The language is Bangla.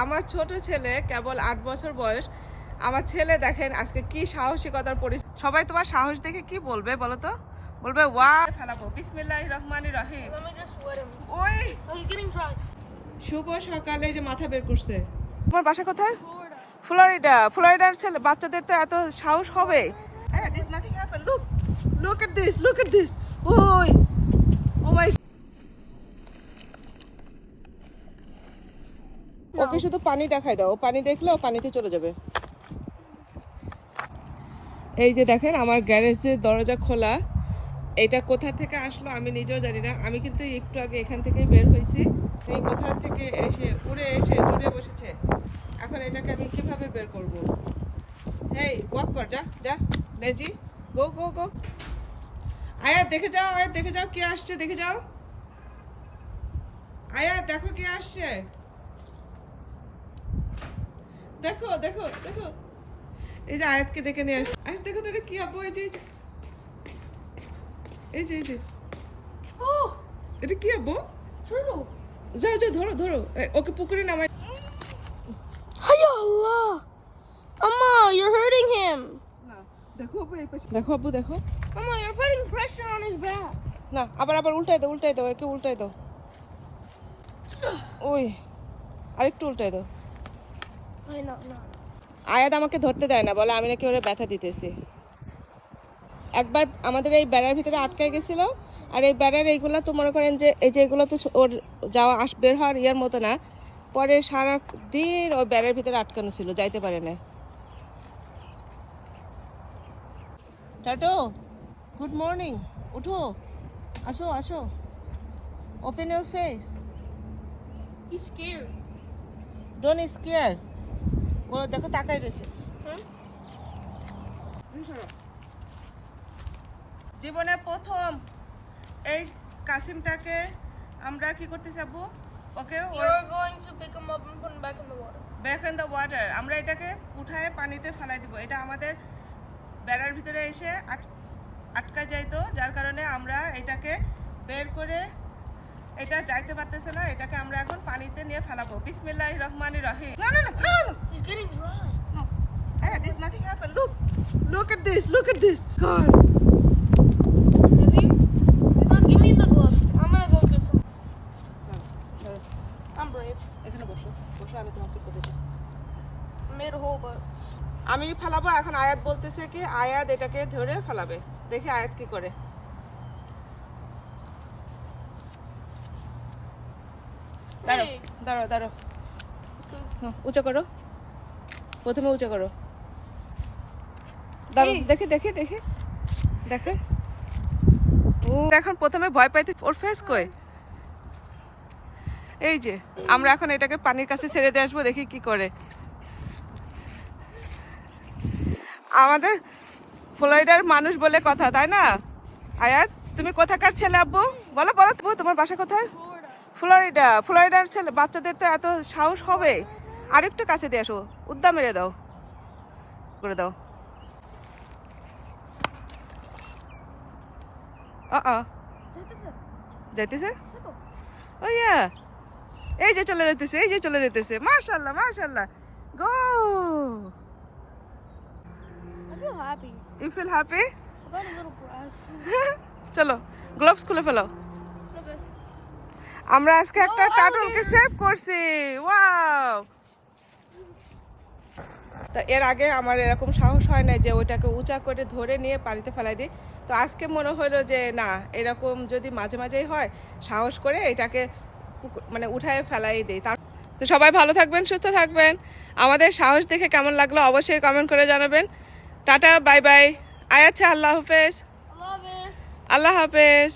আমার ছোট ছেলে কেবল 8 বছর বয়স। আমার ছেলে দেখেন আজকে কি সাহসিকতার পরিচয়। সবাই তোমার সাহস দেখে কি বলবে বলো তো? বলবে ওয়া ফেলাবো। বিসমিল্লাহির রহমানির রহিম। ওই শুভ সকালে যে মাথা বের করছে। তোমার বাসা কোথায়? ফ্লোরিডা। ফ্লোরিডার ছেলে বাচ্চাদের তো এত সাহস হবে? This nothing happened. Look at this. Look at this. ওই ও মাই। ওকে শুধু পানি দেখাই দাও, পানি দেখলে ও পানিতে চলে যাবে। এই যে দেখেন আমার গ্যারেজের দরজা খোলা। এটা কোথা থেকে আসলো আমি নিজেও জানি না। আমি কিন্তু একটু আগে এখান থেকেই বের হয়েছি। এই কোথা থেকে এসে উড়ে এসে জুড়ে বসেছে। এখন এটাকে আমি কিভাবে বের করব? এই ওয়াক কর, যা যা লেজি, গো গো গো। আয়াত দেখে যাও, আয়াত দেখে যাও কে আসছে, দেখে যাও। আয়াত দেখো কে আসছে, দেখো দেখো দেখো। এই যে আয়াতকে ডেকে নিয়ে আসছে। আয়াত দেখো তো এটা কি আব্বু, এই যে এই যে এই যে এটা কি আব্বু? যাও যাও ধরো ধরো, ওকে পুকুরে নামাই। Hi Allah! Mama, you're hurting him. না দেখো আব্বু এই পাশে দেখো, আব্বু দেখো। Mama, you're putting pressure on his back. না আবার আবার উল্টাই দাও, উল্টাই দাও, একে উল্টাই দাও। ওই আরেকটু উল্টাই দাও। I know, no. আয়াত আমাকে ধরতে দেয় না, বলে আমি নাকি ওরে ব্যথা দিতেছি। একবার আমাদের এই বেড়ার ভিতরে আটকায় গেছিল। আর এই বেড়ার এইগুলা তো মনে করেন যে এই যে এগুলো তো ওর যাওয়া বের হওয়ার ইয়ার মতো না। পরে সারা দিন ওই বেড়ার ভিতরে আটকানো ছিল, যাইতে পারে না। টাটো, গুড মর্নিং, উঠো, আসো আসো, open your face, He's scared. Don't scare. ও দেখো তাকাই রয়েছে। জীবনে প্রথম এই কাসিমটাকে আমরা কি করতে যাবো, ওকে You're going to pick him up and put him back in the water. Back in the water. আমরা এটাকে উঠায় পানিতে ফেলাই দিব। এটা আমাদের বেড়ার ভিতরে এসে আটকা যাইতো, যার কারণে আমরা এটাকে বের করে, এটা যাইতে পারতেছে না, এটাকে আমরা এখন পানিতে নিয়ে ফেলাবো। বিসমিল্লাহির রহমানির রহিম। না না না না, He's getting dry. this nothing happened. Look at this. Look at this. God. Baby, so give me the gloves. I'm gonna go get some. I'm brave. এখানে বসো বসো, আমি তোমাকে করে দিই। I made a hole, but আমি ফেলাবো। এখন আয়াত বলতেছে কি আয়াত এটাকে ধরে ফেলাবে। দেখি আয়াত কি করে। দাঁড়াও Hey. দাঁড়াও দাঁড়াও, হ্যাঁ উঁচু করো, প্রথমে উঁচু করো। দাঁড়াও, এই। দেখে দেখে দেখে দেখে। ও এখন প্রথমে ভয় পাইতে, ওর ফেস কই? এই যে আমরা এখন এটাকে পানির কাছে ছেড়ে দিয়ে আসবো, দেখি কি করে। আমাদের ফ্লোরিডার মানুষ বলে কথা, তাই না? আয়াত তুমি কোথাকার ছেলে আব্বু? বলো বলো তো, তোমার বাসা কোথায়? ফ্লোরিডা। ফ্লোরিডার ছেলে বাচ্চাদের তো এত সাহস হবে? আরেকটু কাছে দিয়ে আসো, উদ্দা মেরে দাও, করে দাও। যাইতেছে ও ইয়া, এই যে চলে যেতেছে, এই যে চলে যেতেছে। মাশাআল্লাহ মাশাআল্লাহ, গো। I feel happy. You feel happy? I got a little grass. চলো গ্লোভস খুলে ফেলো। Okay. আমরা আজকে একটা টাটলকে সেভ করছি। ওয়াও! তো এর আগে আমার এরকম সাহস হয় না যে ওইটাকে উঁচা করে ধরে নিয়ে পানিতে ফেলাই দিই। তো আজকে মনে হলো যে না, এরকম যদি মাঝে মাঝেই হয়, সাহস করে এটাকে মানে উঠায় ফেলাই দিই। তো সবাই ভালো থাকবেন, সুস্থ থাকবেন। আমাদের সাহস দেখে কেমন লাগলো অবশ্যই কমেন্ট করে জানাবেন। Tata, bye bye. আচ্ছা, আল্লাহ হাফেজ। I love it. আল্লাহ হাফেজ।